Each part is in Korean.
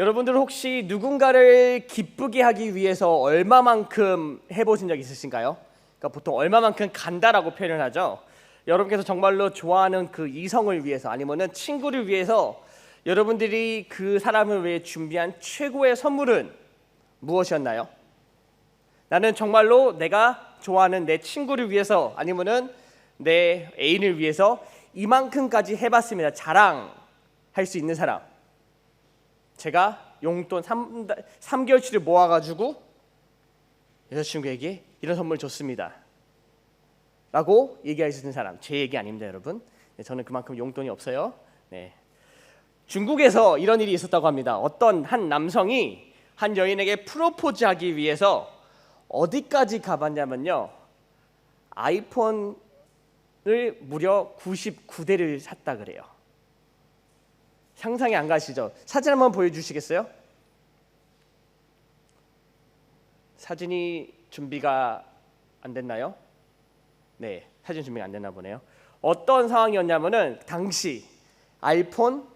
여러분들 혹시 누군가를 기쁘게 하기 위해서 얼마만큼 해보신 적 있으신가요? 그러니까 보통 얼마만큼 간다라고 표현을 하죠. 여러분께서 정말로 좋아하는 그 이성을 위해서 아니면은 친구를 위해서 여러분들이 그 사람을 위해 준비한 최고의 선물은 무엇이었나요? 나는 정말로 내가 좋아하는 내 친구를 위해서 아니면은 내 애인을 위해서 이만큼까지 해봤습니다. 자랑할 수 있는 사람. 제가 용돈 3개월치를 모아가지고 여자친구에게 이런 선물 줬습니다 라고 얘기할 수 있는 사람. 제 얘기 아닙니다, 여러분. 저는 그만큼 용돈이 없어요. 중국에서 이런 일이 있었다고 합니다. 어떤 한 남성이 한 여인에게 프로포즈하기 위해서 어디까지 가봤냐면요, 아이폰을 무려 99대를 샀다 그래요. 상상이 안 가시죠? 사진 한번 보여주시겠어요? 사진이 준비가 안 됐나요? 네, 사진 준비가 안 됐나 보네요. 어떤 상황이었냐면은 당시 아이폰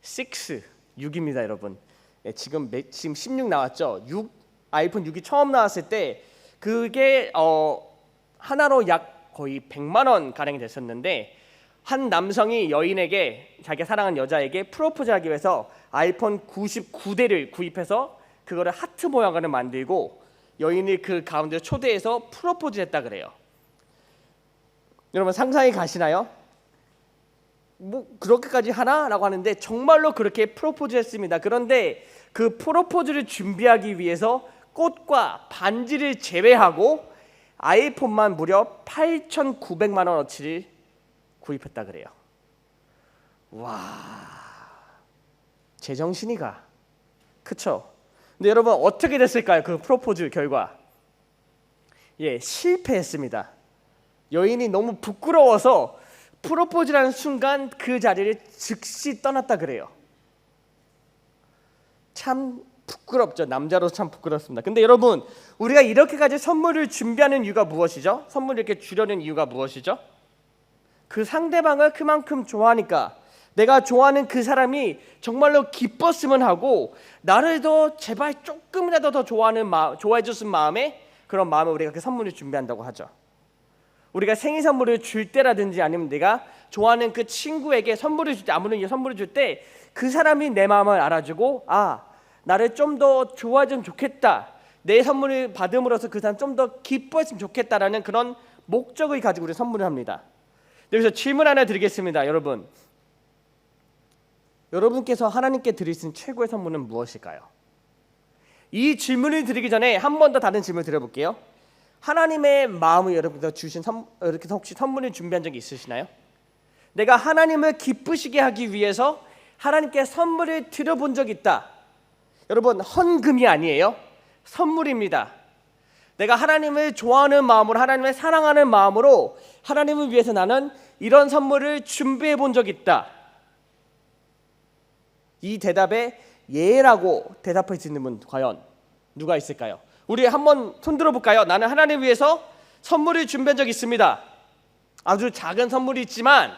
6입니다, 여러분. 지금 16 나왔죠? 아이폰 6이 처음 나왔을 때 그게 하나로 약 거의 100만 원 가량이 됐었는데, 한 남성이 여인에게, 자기가 사랑하는 여자에게 프로포즈하기 위해서 아이폰 99대를 구입해서 그거를 하트 모양으로 만들고 여인을 그 가운데 초대해서 프로포즈했다 그래요. 여러분 상상이 가시나요? 뭐 그렇게까지 하나라고 하는데 정말로 그렇게 프로포즈했습니다. 그런데 그 프로포즈를 준비하기 위해서 꽃과 반지를 제외하고 아이폰만 무려 8,900만 원어치를 구입했다 그래요. 와, 제정신이 가. 그쵸? 근데 여러분 어떻게 됐을까요? 그 프로포즈 결과 실패했습니다. 여인이 너무 부끄러워서 프로포즈라는 순간 그 자리를 즉시 떠났다 그래요. 참 부끄럽죠. 남자로서 참 부끄럽습니다. 근데 여러분, 우리가 이렇게까지 선물을 준비하는 이유가 무엇이죠? 선물을 이렇게 주려는 이유가 무엇이죠? 그 상대방을 그만큼 좋아하니까, 내가 좋아하는 그 사람이 정말로 기뻤으면 하고 나를 더 제발 조금이라도 더 좋아해 줬으면 마음에, 그런 마음에 우리가 그 선물을 준비한다고 하죠. 우리가 생일 선물을 줄 때라든지 아니면 내가 좋아하는 그 친구에게 선물을 줄 때, 아무런 선물을 줄 때 그 사람이 내 마음을 알아주고, 아, 나를 좀 더 좋아해주면 좋겠다, 내 선물을 받음으로써 그 사람 좀 더 기뻐했으면 좋겠다라는 그런 목적을 가지고 우리 선물을 합니다. 여기서 질문 하나 드리겠습니다. 여러분께서 하나님께 드릴 수 있는 최고의 선물은 무엇일까요? 이 질문을 드리기 전에 한 번 더 다른 질문을 드려볼게요. 하나님의 마음을 여러분께서 주신 이렇게 혹시 선물을 준비한 적이 있으시나요? 내가 하나님을 기쁘시게 하기 위해서 하나님께 선물을 드려본 적이 있다. 여러분, 헌금이 아니에요. 선물입니다. 내가 하나님을 좋아하는 마음으로, 하나님을 사랑하는 마음으로 하나님을 위해서 나는 이런 선물을 준비해 본 적이 있다. 이 대답에 예라고 대답할 수 있는 분 과연 누가 있을까요? 우리 한번 손 들어볼까요? 나는 하나님을 위해서 선물을 준비한 적이 있습니다. 아주 작은 선물이 있지만,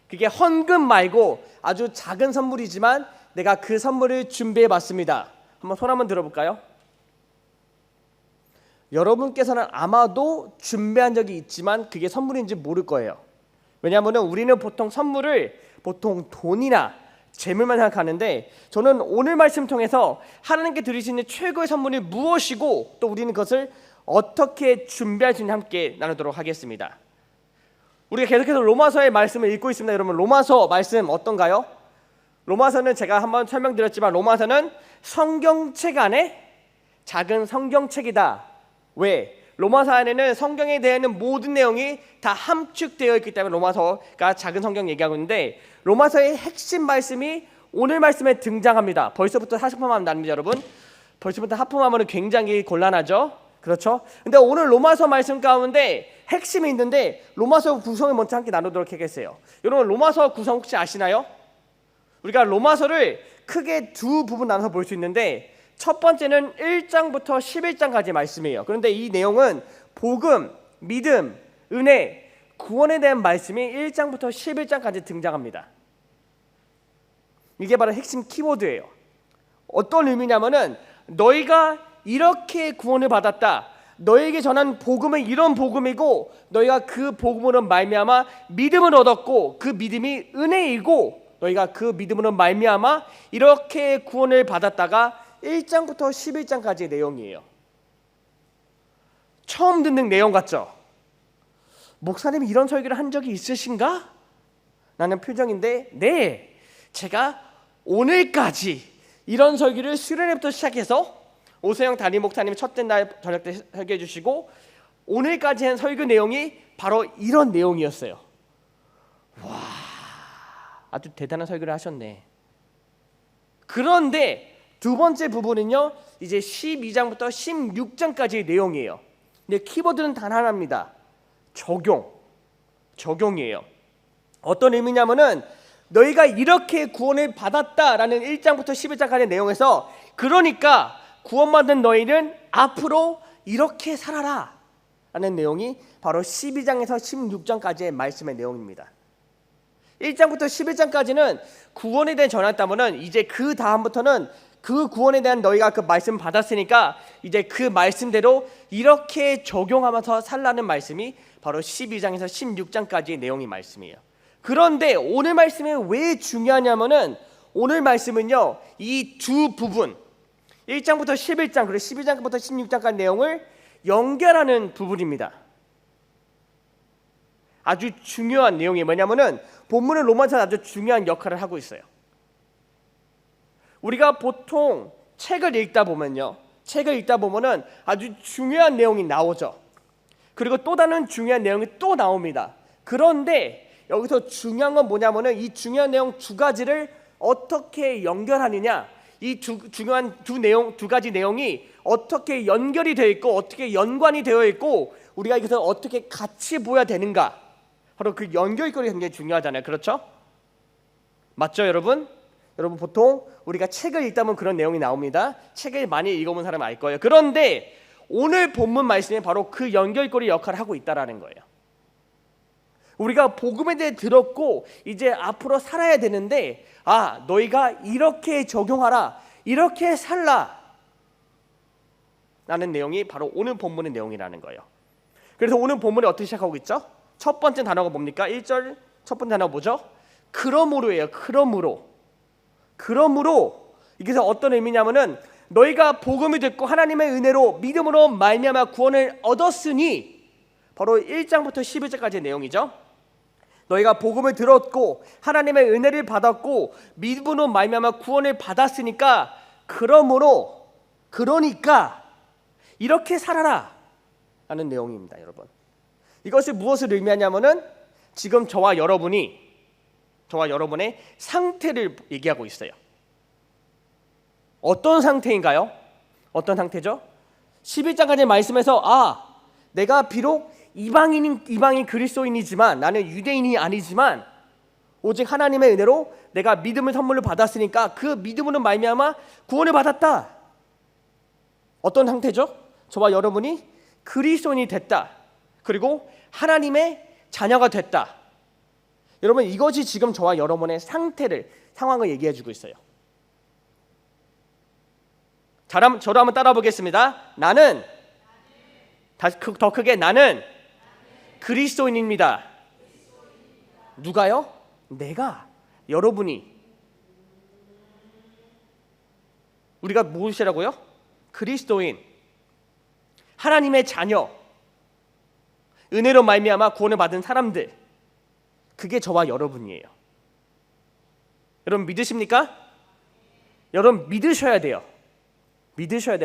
그게 헌금 말고 아주 작은 선물이지만 내가 그 선물을 준비해 봤습니다. 한번 손 한번 들어볼까요? 여러분께서는 아마도 준비한 적이 있지만 그게 선물인지 모를 거예요. 왜냐하면 우리는 보통 선물을 돈이나 재물만 생각하는데, 저는 오늘 말씀 통해서 하나님께 드릴 수 있는 최고의 선물이 무엇이고 또 우리는 그것을 어떻게 준비할 수 있는지 함께 나누도록 하겠습니다. 우리가 계속해서 로마서의 말씀을 읽고 있습니다. 여러분, 로마서 말씀 어떤가요? 로마서는 제가 한번 설명드렸지만 로마서는 성경책 안에 작은 성경책이다. 왜? 로마서 안에는 성경에 대한 모든 내용이 다 함축되어 있기 때문에 로마서가 작은 성경 얘기하고 있는데, 로마서의 핵심 말씀이 오늘 말씀에 등장합니다. 벌써부터 하품하면 납니다, 여러분. 벌써부터 하품하면 굉장히 곤란하죠. 그렇죠? 근데 오늘 로마서 말씀 가운데 핵심이 있는데, 로마서 구성을 먼저 함께 나누도록 하겠어요. 여러분, 로마서 구성 혹시 아시나요? 우리가 로마서를 크게 두 부분 나눠서 볼 수 있는데, 첫 번째는 1장부터 11장까지 말씀이에요. 그런데 이 내용은 복음, 믿음, 은혜, 구원에 대한 말씀이 1장부터 11장까지 등장합니다. 이게 바로 핵심 키워드예요. 어떤 의미냐면은 너희가 이렇게 구원을 받았다. 너에게 전한 복음은 이런 복음이고 너희가 그 복음으로 말미암아 믿음을 얻었고 그 믿음이 은혜이고 너희가 그 믿음으로 말미암아 이렇게 구원을 받았다가 1장부터 11장까지의 내용이에요. 처음 듣는 내용 같죠? 목사님이 이런 설교를 한 적이 있으신가? 라는 표정인데 네, 제가 오늘까지 이런 설교를 수련회부터 시작해서 오세영 담임 목사님이 첫째 날 저녁 때 설교해 주시고 오늘까지 한 설교 내용이 바로 이런 내용이었어요. 와, 아주 대단한 설교를 하셨네. 그런데 두 번째 부분은요, 이제 12장부터 16장까지의 내용이에요. 근데 키워드는 단 하나입니다. 적용이에요. 어떤 의미냐면은 너희가 이렇게 구원을 받았다라는 1장부터 11장까지의 내용에서 그러니까 구원받은 너희는 앞으로 이렇게 살아라 라는 내용이 바로 12장에서 16장까지의 말씀의 내용입니다. 1장부터 11장까지는 구원에 대한 전했다면은 이제 그 다음부터는 그 구원에 대한 너희가 그 말씀을 받았으니까 이제 그 말씀대로 이렇게 적용하면서 살라는 말씀이 바로 12장에서 16장까지의 내용의 말씀이에요. 그런데 오늘 말씀이 왜 중요하냐면은 오늘 말씀은요, 이 두 부분 1장부터 11장 그리고 12장부터 16장까지 내용을 연결하는 부분입니다. 아주 중요한 내용이 뭐냐면은 본문은 로마서는 아주 중요한 역할을 하고 있어요. 우리가 보통 책을 읽다 보면은 아주 중요한 내용이 나오죠. 그리고 또 다른 중요한 내용이 또 나옵니다. 그런데 여기서 중요한 건 뭐냐면은 이 중요한 내용 두 가지를 어떻게 연결하느냐, 이 중요한 두 가지 내용이 어떻게 연결이 되어 있고 어떻게 연관이 되어 있고 우리가 이것을 어떻게 같이 보아야 되는가, 바로 그 연결고리가 굉장히 중요하잖아요. 그렇죠? 맞죠, 여러분? 여러분 보통 우리가 책을 읽다 보면 그런 내용이 나옵니다. 책을 많이 읽어본 사람은 알 거예요. 그런데 오늘 본문 말씀이 바로 그 연결고리 역할을 하고 있다라는 거예요. 우리가 복음에 대해 들었고 이제 앞으로 살아야 되는데 너희가 이렇게 적용하라, 이렇게 살라 라는 내용이 바로 오늘 본문의 내용이라는 거예요. 그래서 오늘 본문이 어떻게 시작하고 있죠? 첫 번째 단어가 뭡니까? 1절 첫 번째 단어가 뭐죠? 그러므로예요. 그러므로 이게 어떤 의미냐면은 너희가 복음을 듣고 하나님의 은혜로 믿음으로 말미암아 구원을 얻었으니, 바로 1장부터 11장까지의 내용이죠. 너희가 복음을 들었고 하나님의 은혜를 받았고 믿음으로 말미암아 구원을 받았으니까 그러니까 이렇게 살아라 라는 내용입니다. 여러분, 이것이 무엇을 의미하냐면은 지금 저와 여러분의 상태를 얘기하고 있어요. 어떤 상태인가요? 어떤 상태죠? 11장까지 말씀에서 내가 비록 이방인 그리스도인이지만 나는 유대인이 아니지만 오직 하나님의 은혜로 내가 믿음을 선물로 받았으니까 그 믿음으로 말미암아 구원을 받았다. 어떤 상태죠? 저와 여러분이 그리스도인이 됐다. 그리고 하나님의 자녀가 됐다. 여러분, 이것이 지금 저와 여러분의 상황을 얘기해 주고 있어요. 저도 한번 따라 보겠습니다. 나는 더 크게 나는 그리스도인입니다. 누가요? 내가, 여러분이. 우리가 무엇이라고요? 그리스도인, 하나님의 자녀, 은혜로 말미암아 구원을 받은 사람들, 그게 저와 여러분이에요. 여러분 믿으십니까? 여러분 믿으셔야 돼요.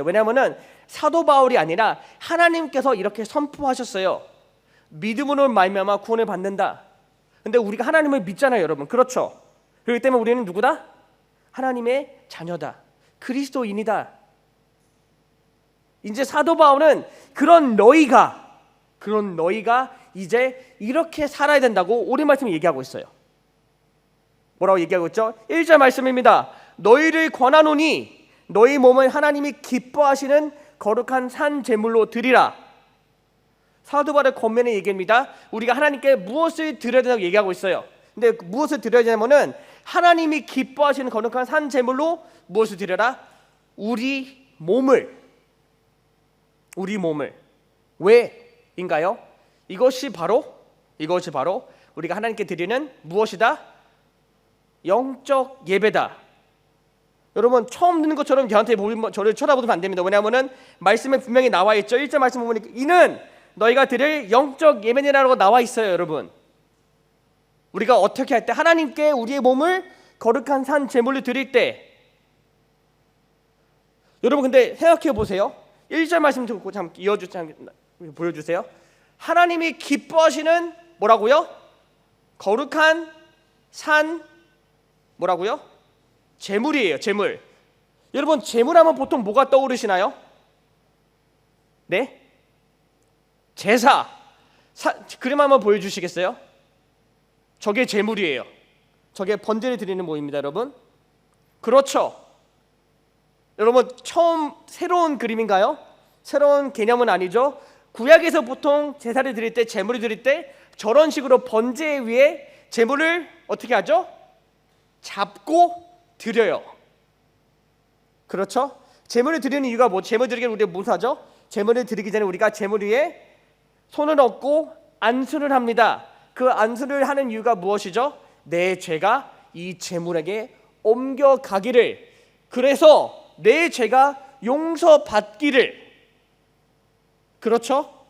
왜냐하면 사도 바울이 아니라 하나님께서 이렇게 선포하셨어요. 믿음으로 말미암아 구원을 받는다. 근데 우리가 하나님을 믿잖아요, 여러분. 그렇죠? 그렇기 때문에 우리는 누구다? 하나님의 자녀다. 그리스도인이다. 이제 사도 바울은 그런 너희가 이제 이렇게 살아야 된다고 오늘 말씀을 얘기하고 있어요. 뭐라고 얘기하고 있죠? 1절 말씀입니다. 너희를 권하노니 너희 몸을 하나님이 기뻐하시는 거룩한 산 제물로 드리라. 사도 바울의 권면의 얘기입니다. 우리가 하나님께 무엇을 드려야 된다고 얘기하고 있어요. 근데 무엇을 드려야 되냐면은 하나님이 기뻐하시는 거룩한 산 제물로 무엇을 드려라? 우리 몸을. 왜인가요? 이것이 바로 우리가 하나님께 드리는 무엇이다? 영적 예배다. 여러분, 처음 듣는 것처럼 저를 쳐다보면 안 됩니다. 왜냐하면 말씀에 분명히 나와 있죠. 1절 말씀 보면 이는 너희가 드릴 영적 예배니라고 나와 있어요. 여러분, 우리가 어떻게 할 때, 하나님께 우리의 몸을 거룩한 산 제물로 드릴 때, 여러분 근데 생각해 보세요. 1절 말씀 듣고 보여주세요. 하나님이 기뻐하시는 뭐라고요? 거룩한 산 뭐라고요? 제물이에요. 제물. 여러분, 제물하면 보통 뭐가 떠오르시나요? 네? 제사. 그림 한번 보여주시겠어요? 저게 제물이에요. 저게 번제를 드리는 모입니다, 여러분. 그렇죠. 여러분, 새로운 그림인가요? 새로운 개념은 아니죠. 구약에서 보통 제사를 드릴 때, 제물을 드릴 때 저런 식으로 번제 위에 제물을 어떻게 하죠? 잡고 드려요. 그렇죠? 제물을 드리는 이유가 뭐? 제물 드리기 전에 우리가 무슨 하죠? 제물을 드리기 전에 우리가 제물 위에 손을 얹고 안수를 합니다. 그 안수를 하는 이유가 무엇이죠? 내 죄가 이 제물에게 옮겨가기를, 그래서 내 죄가 용서받기를. 그렇죠?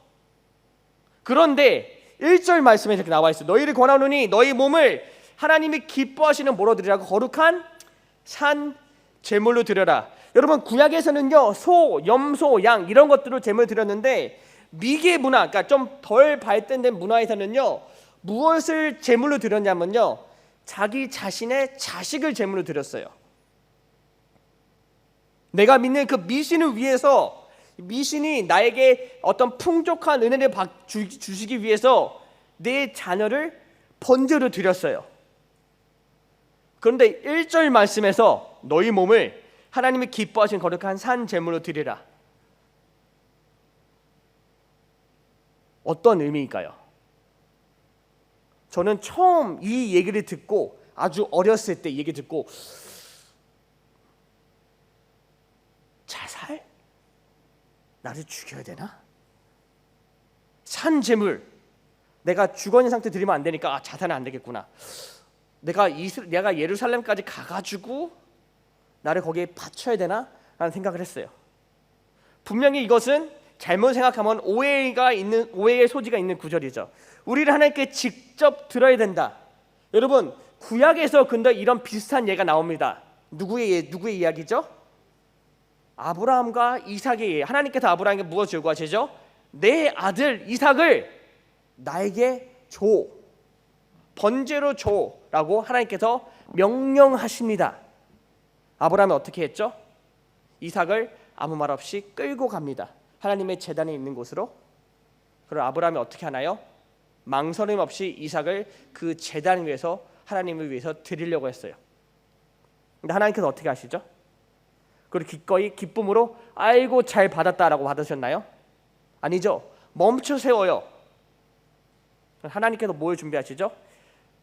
그런데 1절 말씀에 이렇게 나와 있어요. 너희를 권하노니 너희 몸을 하나님이 기뻐하시는 뭐로 드리라고? 거룩한 산 제물로 드려라. 여러분, 구약에서는요, 소, 염소, 양 이런 것들로 제물 드렸는데, 미개 문화, 그러니까 좀 덜 발전된 문화에서는요, 무엇을 제물로 드렸냐면요, 자기 자신의 자식을 제물로 드렸어요. 내가 믿는 그 미신을 위해서, 미신이 나에게 어떤 풍족한 은혜를 주시기 위해서 내 자녀를 번제로 드렸어요. 그런데 1절 말씀에서 너희 몸을 하나님이 기뻐하신 거룩한 산 제물로 드리라. 어떤 의미일까요? 저는 처음 이 얘기를 듣고, 아주 어렸을 때 이 얘기 듣고, 자살? 나를 죽여야 되나? 산 제물, 내가 죽어 있는 상태 드리면 안 되니까 자살은 안 되겠구나. 내가 예루살렘까지 가가지고 나를 거기에 바쳐야 되나? 라는 생각을 했어요. 분명히 이것은 잘못 생각하면 오해의 소지가 있는 구절이죠. 우리를 하나님께 직접 들어야 된다. 여러분, 구약에서 근데 이런 비슷한 예가 나옵니다. 누구의 이야기죠? 아브라함과 이삭의 예. 하나님께서 아브라함에게 무엇을 요구하시죠? 내 아들 이삭을 나에게 줘, 번제로 줘라고 하나님께서 명령하십니다. 아브라함이 어떻게 했죠? 이삭을 아무 말 없이 끌고 갑니다. 하나님의 제단에 있는 곳으로. 그리고 아브라함이 어떻게 하나요? 망설임 없이 이삭을 그 제단 위에서 하나님을 위해서 드리려고 했어요. 근데 하나님께서 어떻게 하시죠? 그리고 기꺼이 기쁨으로 아이고 잘 받았다라고 받으셨나요? 아니죠. 멈춰 세워요. 하나님께서 뭘 준비하시죠?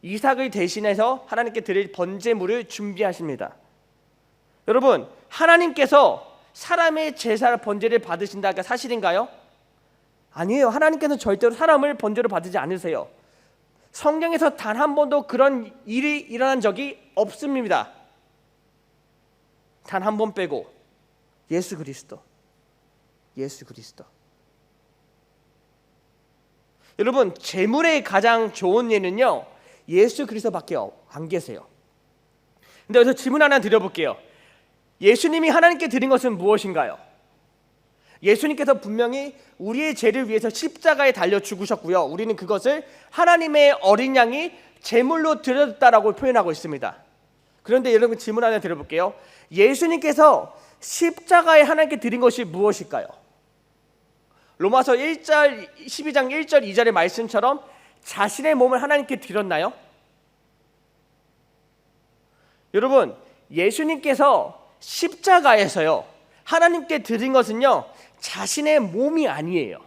이삭을 대신해서 하나님께 드릴 번제물을 준비하십니다. 여러분, 하나님께서 사람의 제사 번제를 받으신다가 사실인가요? 아니에요. 하나님께서는 절대로 사람을 번제로 받지 않으세요. 성경에서 단 한 번도 그런 일이 일어난 적이 없습니다. 단 한 번 빼고. 예수 그리스도. 여러분, 제물의 가장 좋은 예는요, 예수 그리스도밖에 안 계세요. 근데 여기서 질문 하나 드려볼게요. 예수님이 하나님께 드린 것은 무엇인가요? 예수님께서 분명히 우리의 죄를 위해서 십자가에 달려 죽으셨고요, 우리는 그것을 하나님의 어린 양이 제물로 드렸다라고 표현하고 있습니다. 그런데 여러분, 질문 하나 드려볼게요. 예수님께서 십자가에 하나님께 드린 것이 무엇일까요? 로마서 12장 1절 2절의 말씀처럼 자신의 몸을 하나님께 드렸나요? 여러분, 예수님께서 십자가에서요, 하나님께 드린 것은요, 자신의 몸이 아니에요.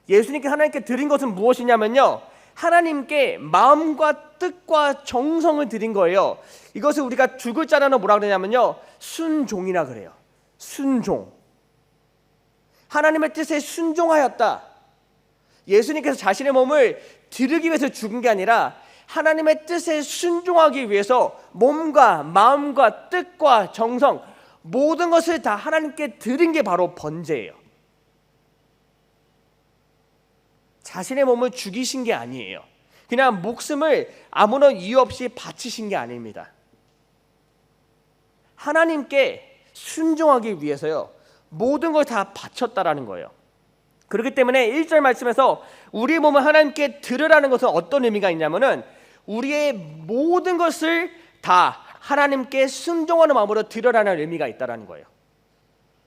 예수님께 하나님께 드린 것은 무엇이냐면요, 하나님께 마음과 뜻과 정성을 드린 거예요. 이것을 우리가 두 글자로 뭐라 그러냐면요, 순종이라 그래요. 순종. 하나님의 뜻에 순종하였다. 예수님께서 자신의 몸을 드리기 위해서 죽은 게 아니라 하나님의 뜻에 순종하기 위해서 몸과 마음과 뜻과 정성 모든 것을 다 하나님께 드린 게 바로 번제예요. 자신의 몸을 죽이신 게 아니에요. 그냥 목숨을 아무런 이유 없이 바치신 게 아닙니다. 하나님께 순종하기 위해서요, 모든 걸 다 바쳤다라는 거예요. 그렇기 때문에 1절 말씀에서 우리 몸을 하나님께 드리라는 것은 어떤 의미가 있냐면은 우리의 모든 것을 다 하나님께 순종하는 마음으로 드리라는 의미가 있다라는 거예요.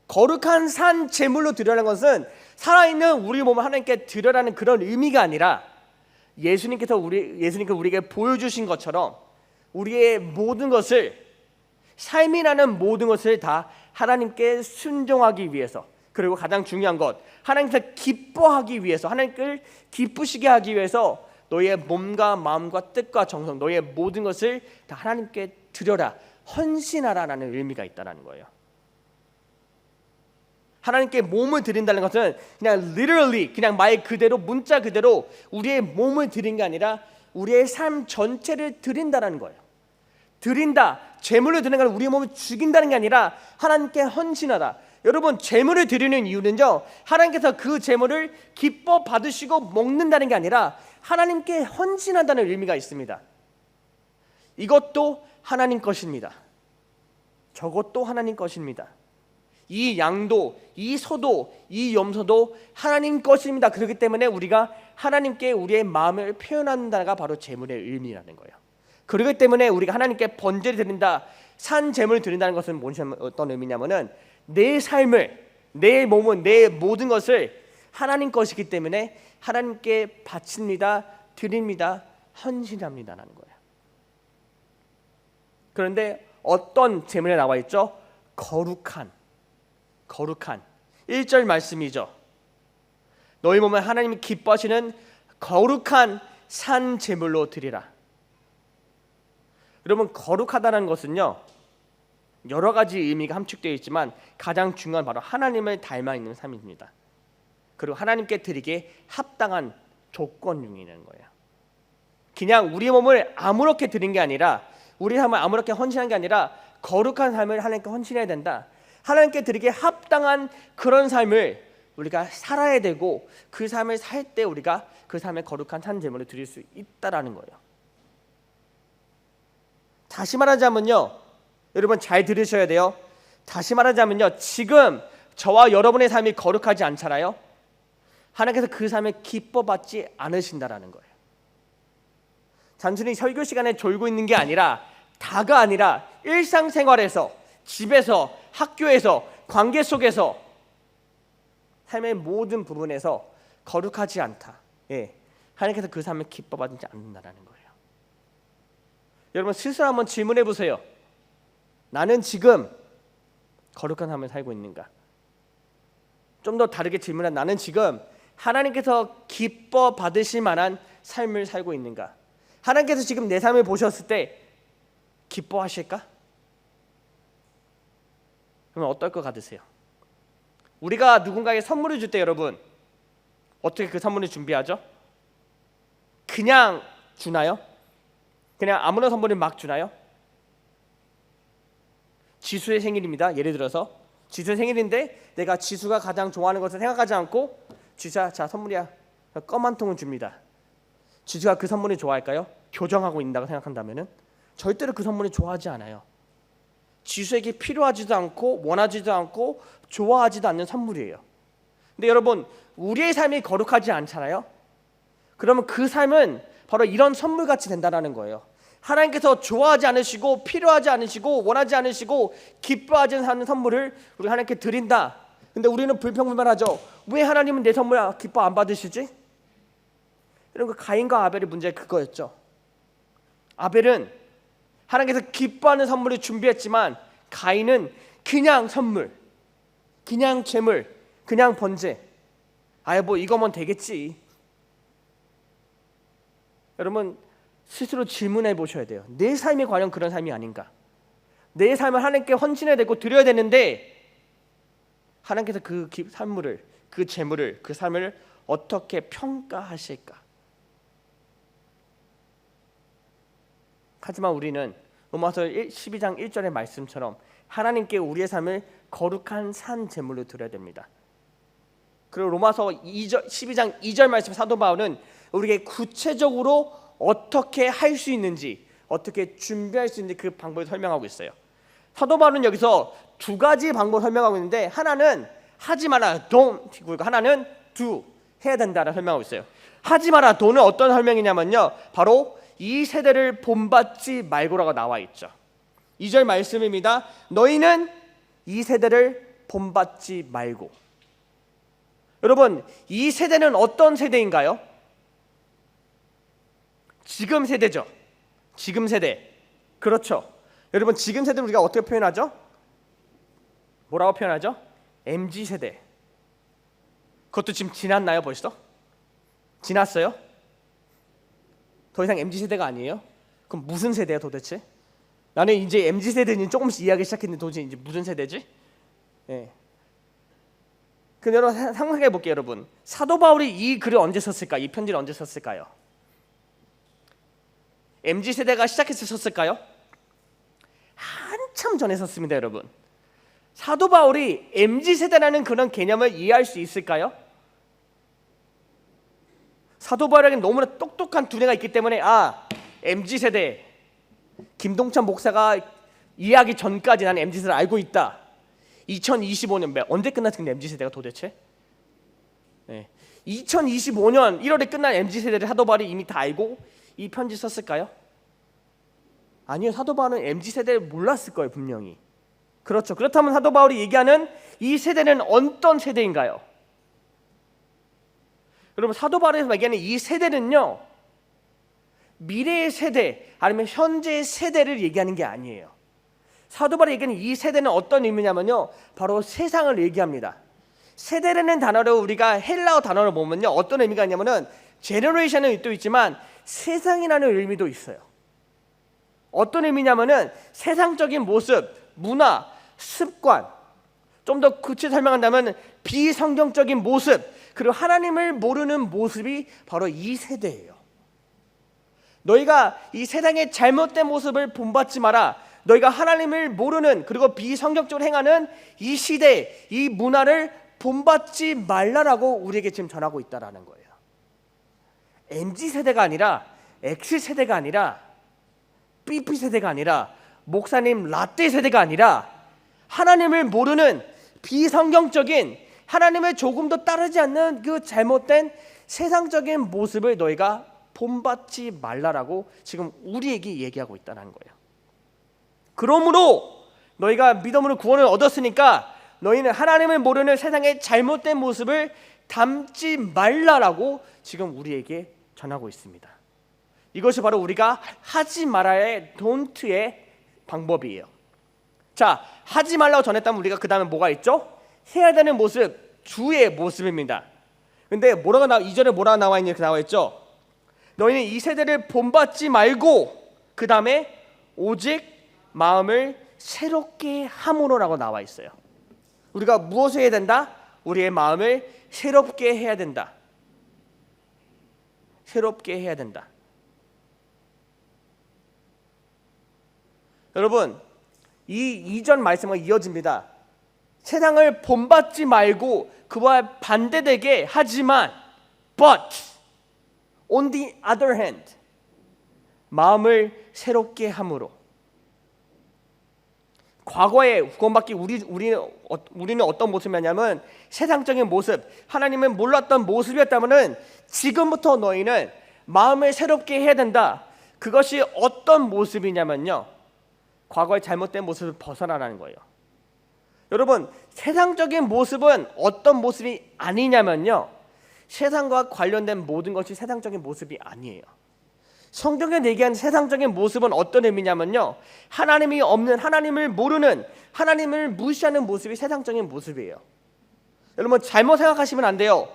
거룩한 산 제물로 드리라는 것은 살아있는 우리 몸을 하나님께 드리라는 그런 의미가 아니라 예수님께서 우리에게 보여주신 것처럼 우리의 모든 것을, 삶이라는 모든 것을 다 하나님께 순종하기 위해서, 그리고 가장 중요한 것, 하나님께서 기뻐하기 위해서, 하나님을 기쁘시게 하기 위해서 너의 몸과 마음과 뜻과 정성, 너의 모든 것을 다 하나님께 드려라, 헌신하라라는 의미가 있다는 거예요. 하나님께 몸을 드린다는 것은 그냥 literally, 그냥 말 그대로, 문자 그대로 우리의 몸을 드린 게 아니라 우리의 삶 전체를 드린다는 거예요. 드린다, 제물을 드리는 건 우리의 몸을 죽인다는 게 아니라 하나님께 헌신하다. 여러분, 제물을 드리는 이유는요, 하나님께서 그 제물을 기뻐 받으시고 먹는다는 게 아니라 하나님께 헌신한다는 의미가 있습니다. 이것도 하나님 것입니다. 저것도 하나님 것입니다. 이 양도, 이 소도, 이 염소도 하나님 것입니다. 그렇기 때문에 우리가 하나님께 우리의 마음을 표현한다가 바로 제물의 의미라는 거예요. 그렇기 때문에 우리가 하나님께 번제를 드린다, 산 제물을 드린다는 것은 어떤 의미냐면은 내 삶을, 내 몸은, 내 모든 것을 하나님 것이기 때문에 하나님께 바칩니다, 드립니다, 헌신합니다라는 거예요. 그런데 어떤 제물에 나와 있죠? 거룩한 1절 말씀이죠. 너희 몸을 하나님이 기뻐하시는 거룩한 산 제물로 드리라. 여러분, 거룩하다는 것은요, 여러 가지 의미가 함축되어 있지만 가장 중요한 바로 하나님을 닮아 있는 삶입니다. 그리고 하나님께 드리기에 합당한 조건 중에 있는 거예요. 그냥 우리 몸을 아무렇게 드린 게 아니라, 우리 삶을 아무렇게 헌신한 게 아니라 거룩한 삶을 하나님께 헌신해야 된다. 하나님께 드리기에 합당한 그런 삶을 우리가 살아야 되고, 그 삶을 살 때 우리가 그 삶에 거룩한 산 제물을 드릴 수 있다라는 거예요. 다시 말하자면요, 여러분 잘 들으셔야 돼요. 다시 말하자면요, 지금 저와 여러분의 삶이 거룩하지 않잖아요. 하나님께서 그 삶에 기뻐받지 않으신다라는 거예요. 단순히 설교 시간에 졸고 있는 게 아니라, 다가 아니라 일상생활에서, 집에서, 학교에서, 관계 속에서, 삶의 모든 부분에서 거룩하지 않다. 하나님께서 그 삶을 기뻐받지 않는다라는 거예요. 여러분 스스로 한번 질문해 보세요. 나는 지금 거룩한 삶을 살고 있는가? 좀 더 다르게 질문한, 나는 지금 하나님께서 기뻐 받으실 만한 삶을 살고 있는가? 하나님께서 지금 내 삶을 보셨을 때 기뻐하실까? 그러면 어떨 것 같으세요? 우리가 누군가에게 선물을 줄 때 여러분 어떻게 그 선물을 준비하죠? 그냥 주나요? 그냥 아무나 선물을 막 주나요? 지수의 생일입니다. 예를 들어서 지수의 생일인데 내가 지수가 가장 좋아하는 것을 생각하지 않고, 지수야 자 선물이야, 껌 한 통을 줍니다. 지수가 그 선물을 좋아할까요? 교정하고 있다고 생각한다면은 절대로 그 선물을 좋아하지 않아요. 지수에게 필요하지도 않고 원하지도 않고 좋아하지도 않는 선물이에요. 근데 여러분, 우리의 삶이 거룩하지 않잖아요. 그러면 그 삶은 바로 이런 선물같이 된다는 거예요. 하나님께서 좋아하지 않으시고 필요하지 않으시고 원하지 않으시고 기뻐하지 않는 선물을 우리 하나님께 드린다. 근데 우리는 불평불만하죠. 왜 하나님은 내 선물 기뻐 안 받으시지? 이런 거, 가인과 아벨의 문제가 그거였죠. 아벨은 하나님께서 기뻐하는 선물을 준비했지만 가인은 그냥 선물, 그냥 제물, 그냥 번제, 뭐 이거면 되겠지. 여러분 스스로 질문해 보셔야 돼요. 내 삶이 과연 그런 삶이 아닌가? 내 삶을 하나님께 헌신해야 되고 드려야 되는데 하나님께서 그 산물을, 그 재물을, 그 삶을 어떻게 평가하실까? 하지만 우리는 로마서 12장 1절의 말씀처럼 하나님께 우리의 삶을 거룩한 산 제물로 드려야 됩니다. 그리고 로마서 12장 2절 말씀 사도 바울은 우리에게 구체적으로 어떻게 할 수 있는지, 어떻게 준비할 수 있는지 그 방법을 설명하고 있어요. 사도 바울은 여기서 두 가지 방법을 설명하고 있는데 하나는 하지 마라, don't, 그리고 하나는 do, 해야 된다라고 설명하고 있어요. 하지 마라, do는 어떤 설명이냐면요, 바로 이 세대를 본받지 말고라고 나와 있죠. 2절 말씀입니다. 너희는 이 세대를 본받지 말고. 여러분, 이 세대는 어떤 세대인가요? 지금 세대죠. 지금 세대. 그렇죠. 여러분, 지금 세대를 우리가 어떻게 표현하죠? 뭐라고 표현하죠? MZ세대. 그것도 지금 지났나요 벌써? 지났어요? 더 이상 MZ세대가 아니에요? 그럼 무슨 세대야 도대체? 나는 이제 MZ세대는 조금씩 이해하기 시작했는데 도대체 이제 무슨 세대지? 예. 그럼 여러분 상상해 볼게요. 여러분, 사도 바울이 이 글을 언제 썼을까? 이 편지를 언제 썼을까요? MZ세대가 시작했었을까요? 한참 전에 썼습니다. 여러분, 사도 바울이 MZ세대라는 그런 개념을 이해할 수 있을까요? 사도 바울에게는 너무나 똑똑한 두뇌가 있기 때문에 MZ세대, 김동찬 목사가 이해하기 전까지 나는 MZ세대를 알고 있다. 2025년 언제 끝났을 텐데 MZ세대가 도대체? 2025년 1월에 끝난 MZ세대를 사도 바울이 이미 다 알고 이 편지 썼을까요? 아니요. 사도 바울은 MZ세대를 몰랐을 거예요. 분명히. 그렇죠. 그렇다면 사도 바울이 얘기하는 이 세대는 어떤 세대인가요? 여러분, 사도 바울에서 얘기하는 이 세대는요, 미래의 세대 아니면 현재의 세대를 얘기하는 게 아니에요. 사도 바울이 얘기하는 이 세대는 어떤 의미냐면요, 바로 세상을 얘기합니다. 세대라는 단어로 우리가 헬라어 단어를 보면요, 어떤 의미가 있냐면은 제너레이션은 또 있지만 세상이라는 의미도 있어요. 어떤 의미냐면은 세상적인 모습, 문화, 습관, 좀 더 구체적으로 설명한다면 비성경적인 모습, 그리고 하나님을 모르는 모습이 바로 이 세대예요. 너희가 이 세상의 잘못된 모습을 본받지 마라. 너희가 하나님을 모르는 그리고 비성경적으로 행하는 이 시대, 이 문화를 본받지 말라라고 우리에게 지금 전하고 있다라는 거예요. MZ세대가 아니라 X세대가 아니라 B세대가 아니라 목사님 라떼 세대가 아니라 하나님을 모르는 비성경적인, 하나님을 조금 더 따르지 않는 그 잘못된 세상적인 모습을 너희가 본받지 말라라고 지금 우리에게 얘기하고 있다는 거예요. 그러므로 너희가 믿음으로 구원을 얻었으니까 너희는 하나님을 모르는 세상의 잘못된 모습을 담지 말라라고 지금 우리에게 전하고 있습니다. 이것이 바로 우리가 하지 말아야의 don't의 방법이에요. 자, 하지 말라고 전했다면 우리가 그 다음에 뭐가 있죠? 해야 되는 모습, 주의 모습입니다. 근데 2절에 뭐라고 나와 있냐, 이렇게 나와 있죠? 너희는 이 세대를 본받지 말고 그 다음에 오직 마음을 새롭게 함으로라고 나와 있어요. 우리가 무엇을 해야 된다? 우리의 마음을 새롭게 해야 된다. 새롭게 해야 된다. 여러분, 이 이전 말씀과 이어집니다. 세상을 본받지 말고 그와 반대되게 하지만 but on the other hand 마음을 새롭게 함으로. 과거에 구원받기 우리는 어떤 모습이었냐면 세상적인 모습, 하나님을 몰랐던 모습이었다면은 지금부터 너희는 마음을 새롭게 해야 된다. 그것이 어떤 모습이냐면요, 과거의 잘못된 모습을 벗어나라는 거예요. 여러분, 세상적인 모습은 어떤 모습이 아니냐면요, 세상과 관련된 모든 것이 세상적인 모습이 아니에요. 성경에 얘기한 세상적인 모습은 어떤 의미냐면요, 하나님이 없는, 하나님을 모르는, 하나님을 무시하는 모습이 세상적인 모습이에요. 여러분, 잘못 생각하시면 안 돼요.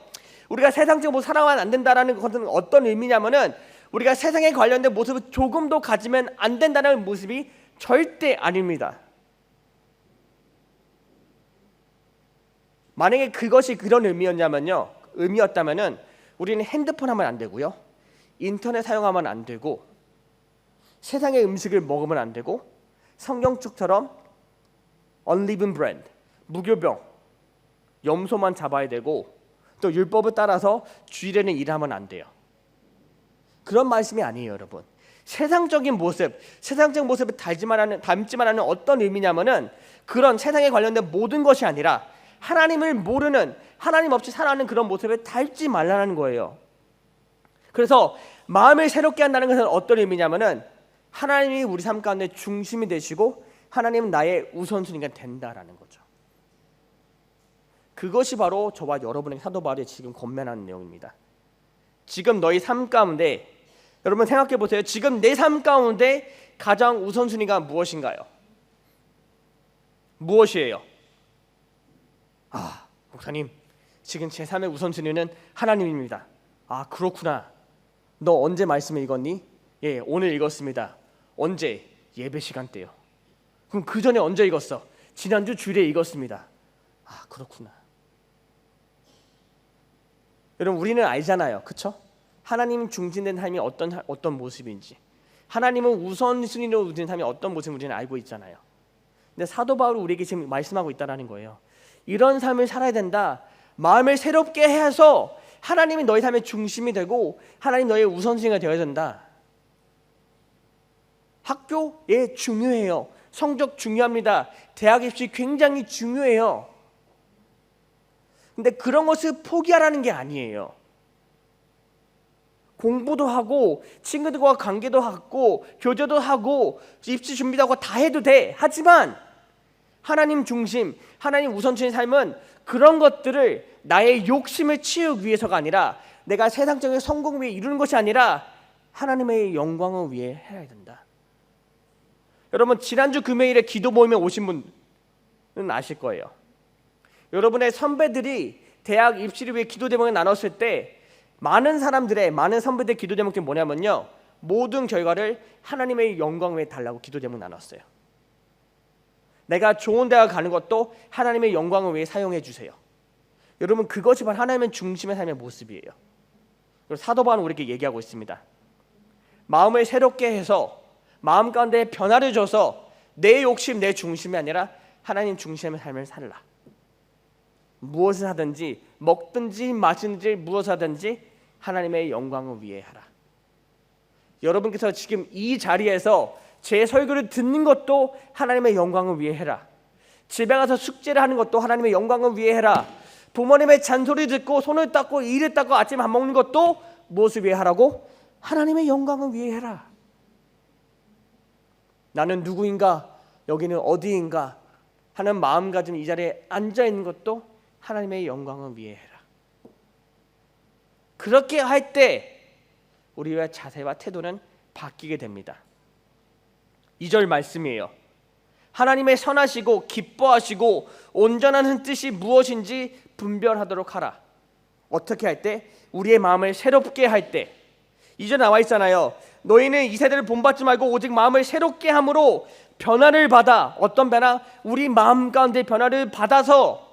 우리가 세상적으로 살아가면 안 된다라는 것은 어떤 의미냐면은 우리가 세상에 관련된 모습을 조금도 가지면 안 된다는 모습이 절대 아닙니다. 만약에 그것이 그런 의미였다면은 우리는 핸드폰 하면 안 되고요, 인터넷 사용하면 안 되고, 세상의 음식을 먹으면 안 되고, 성경책처럼 unleavened bread, 무교병, 염소만 잡아야 되고, 또 율법을 따라서 주일에는 일하면 안 돼요. 그런 말씀이 아니에요, 여러분. 세상적인 모습을 닮지만 하는 어떤 의미냐면은 그런 세상에 관련된 모든 것이 아니라 하나님을 모르는, 하나님 없이 살아가는 그런 모습을 닮지 말라는 거예요. 그래서 마음을 새롭게 한다는 것은 어떤 의미냐면은 하나님이 우리 삶 가운데 중심이 되시고 하나님은 나의 우선순위가 된다라는 거죠. 그것이 바로 저와 여러분의 사도 바울이 지금 권면하는 내용입니다. 지금 너희 삶 가운데, 여러분 생각해 보세요. 지금 내 삶 가운데 가장 우선순위가 무엇인가요? 무엇이에요? 목사님, 지금 제 삶의 우선순위는 하나님입니다. 그렇구나. 너 언제 말씀을 읽었니? 예, 오늘 읽었습니다. 언제? 예배 시간 때요. 그럼 그 전에 언제 읽었어? 지난주 주일에 읽었습니다. 그렇구나. 여러분, 우리는 알잖아요, 그렇죠? 하나님 중심된 삶이 어떤 모습인지, 하나님은 우선순위로 우리는 삶이 어떤 모습을 우리는 알고 있잖아요. 근데 사도 바울이 우리에게 지금 말씀하고 있다는 거예요. 이런 삶을 살아야 된다. 마음을 새롭게 해서 하나님이 너희 삶의 중심이 되고 하나님 너의 우선순위가 되어야 된다. 학교 중요해요. 성적 중요합니다. 대학 입시 굉장히 중요해요. 근데 그런 것을 포기하라는 게 아니에요. 공부도 하고 친구들과 관계도 하고 교제도 하고 입시 준비도 하고 다 해도 돼. 하지만 하나님 중심, 하나님 우선순위 삶은 그런 것들을 나의 욕심을 채우기 위해서가 아니라, 내가 세상적인 성공을 위해 이루는 것이 아니라 하나님의 영광을 위해 해야 된다. 여러분, 지난주 금요일에 기도 모임에 오신 분은 아실 거예요. 여러분의 선배들이 대학 입시를 위해 기도 제목을 나눴을 때 많은 선배들의 기도 제목이 뭐냐면요, 모든 결과를 하나님의 영광을 위해 달라고 기도 제목 나눴어요. 내가 좋은 대학 가는 것도 하나님의 영광을 위해 사용해 주세요. 여러분, 그것이 바로 하나님의 중심의 삶의 모습이에요. 그리고 사도 바울은 우리에게 얘기하고 있습니다. 마음을 새롭게 해서 마음 가운데 변화를 줘서 내 욕심, 내 중심이 아니라 하나님 중심의 삶을 살라. 무엇을 하든지, 먹든지 마시든지 무엇을 하든지 하나님의 영광을 위해 하라. 여러분께서 지금 이 자리에서 제 설교를 듣는 것도 하나님의 영광을 위해 해라. 집에 가서 숙제를 하는 것도 하나님의 영광을 위해 해라. 부모님의 잔소리 듣고 손을 닦고 이를 닦고 아침 밥 먹는 것도 무엇을 위해 하라고? 하나님의 영광을 위해 해라. 나는 누구인가, 여기는 어디인가 하는 마음가짐 이 자리에 앉아있는 것도 하나님의 영광을 위해 해라. 그렇게 할 때 우리의 자세와 태도는 바뀌게 됩니다. 2절 말씀이에요. 하나님의 선하시고 기뻐하시고 온전한 뜻이 무엇인지 분별하도록 하라. 어떻게 할 때? 우리의 마음을 새롭게 할 때. 2절 나와 있잖아요. 너희는 이 세대를 본받지 말고 오직 마음을 새롭게 함으로 변화를 받아. 어떤 변화? 우리 마음 가운데 변화를 받아서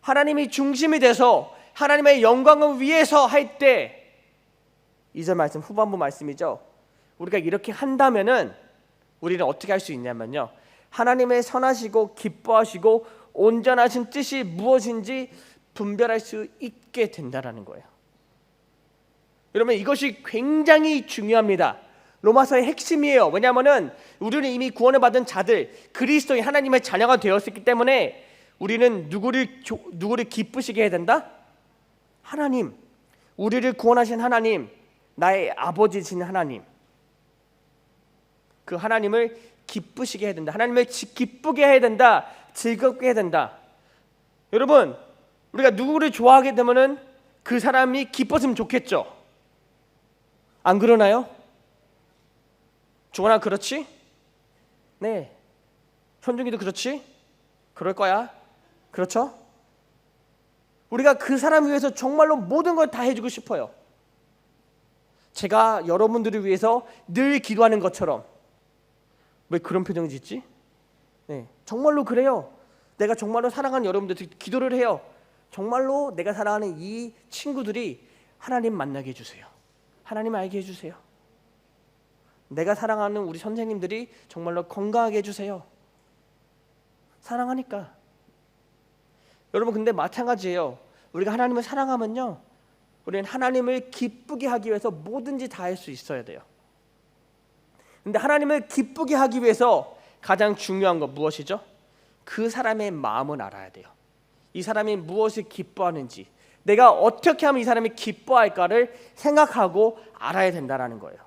하나님이 중심이 돼서 하나님의 영광을 위해서 할 때, 2절 말씀 후반부 말씀이죠. 우리가 이렇게 한다면은 우리는 어떻게 할 수 있냐면요, 하나님의 선하시고 기뻐하시고 온전하신 뜻이 무엇인지 분별할 수 있게 된다라는 거예요. 여러분, 이것이 굉장히 중요합니다. 로마서의 핵심이에요. 왜냐하면 우리는 이미 구원을 받은 자들, 그리스도인 하나님의 자녀가 되었기 때문에 우리는 누구를 기쁘시게 해야 된다? 하나님, 우리를 구원하신 하나님, 나의 아버지신 하나님, 그 하나님을 기쁘시게 해야 된다. 하나님을 기쁘게 해야 된다. 즐겁게 해야 된다. 여러분, 우리가 누구를 좋아하게 되면은 그 사람이 기뻤으면 좋겠죠. 안 그러나요? 조원아, 그렇지? 네. 현중이도 그렇지? 그럴 거야. 그렇죠? 우리가 그 사람 위해서 정말로 모든 걸 다 해주고 싶어요. 제가 여러분들을 위해서 늘 기도하는 것처럼. 왜 그런 표정 짓지? 네, 정말로 그래요. 내가 정말로 사랑하는 여러분들 기도를 해요. 정말로 내가 사랑하는 이 친구들이 하나님 만나게 해주세요. 하나님 알게 해주세요. 내가 사랑하는 우리 선생님들이 정말로 건강하게 해주세요. 사랑하니까. 여러분, 근데 마찬가지예요. 우리가 하나님을 사랑하면요, 우리는 하나님을 기쁘게 하기 위해서 뭐든지 다 할 수 있어야 돼요. 근데 하나님을 기쁘게 하기 위해서 가장 중요한 건 무엇이죠? 그 사람의 마음을 알아야 돼요. 이 사람이 무엇을 기뻐하는지, 내가 어떻게 하면 이 사람이 기뻐할까를 생각하고 알아야 된다는 거예요.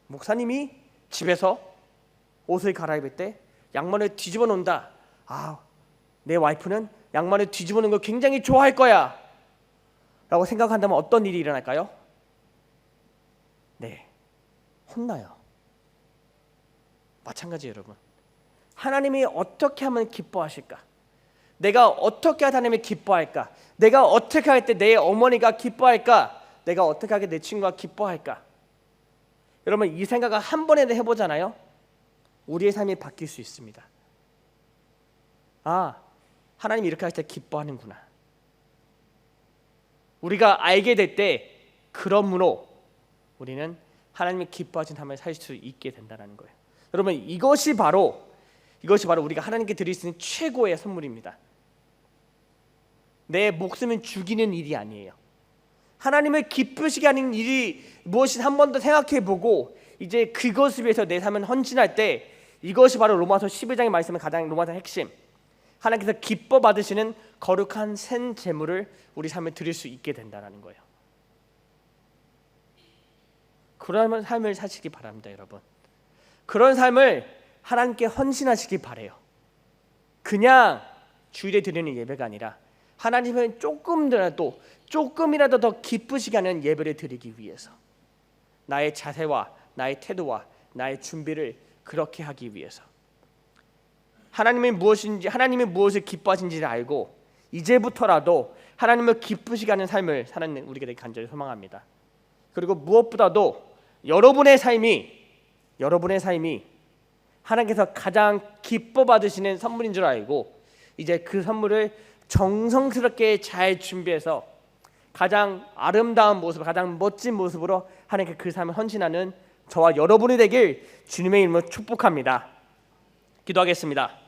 목사님이 집에서 옷을 갈아입을 때 양말을 뒤집어 놓는다. 내 와이프는 양말을 뒤집어 놓는 걸 굉장히 좋아할 거야 라고 생각한다면 어떤 일이 일어날까요? 네, 혼나요. 마찬가지예요, 여러분. 하나님이 어떻게 하면 기뻐하실까? 내가 어떻게 하다 하나님이 기뻐할까? 내가 어떻게 할 때 내 어머니가 기뻐할까? 내가 어떻게 하게 내 친구가 기뻐할까? 여러분, 이 생각을 한 번에 해보잖아요. 우리의 삶이 바뀔 수 있습니다. 하나님이 이렇게 할 때 기뻐하는구나. 우리가 알게 될 때 그러므로 우리는 하나님이 기뻐하신 삶을 살 수 있게 된다는 거예요. 여러분, 이것이 바로 우리가 하나님께 드릴 수 있는 최고의 선물입니다. 내 목숨을 죽이는 일이 아니에요. 하나님을 기쁘시게 하는 일이 무엇인지 한 번 더 생각해보고 이제 그것을 위해서 내 삶을 헌신할 때, 이것이 바로 로마서 11장의 말씀의 가장 로마서 핵심, 하나님께서 기뻐 받으시는 거룩한 생 제물을 우리 삶에 드릴 수 있게 된다는 거예요. 그런 삶을 사시기 바랍니다, 여러분. 그런 삶을 하나님께 헌신하시기 바래요. 그냥 주일에 드리는 예배가 아니라 하나님은 조금이라도 더 기쁘시게 하는 예배를 드리기 위해서, 나의 자세와 나의 태도와 나의 준비를 그렇게 하기 위해서, 하나님이 무엇을 기뻐하신지를 알고 이제부터라도 하나님을 기쁘시게 하는 삶을 사는 우리가 되게 간절히 소망합니다. 그리고 무엇보다도 여러분의 삶이 하나님께서 가장 기뻐 받으시는 선물인 줄 알고 이제 그 선물을 정성스럽게 잘 준비해서 가장 아름다운 모습, 가장 멋진 모습으로 하나님께 그 삶을 헌신하는 저와 여러분이 되길 주님의 이름으로 축복합니다. 기도하겠습니다.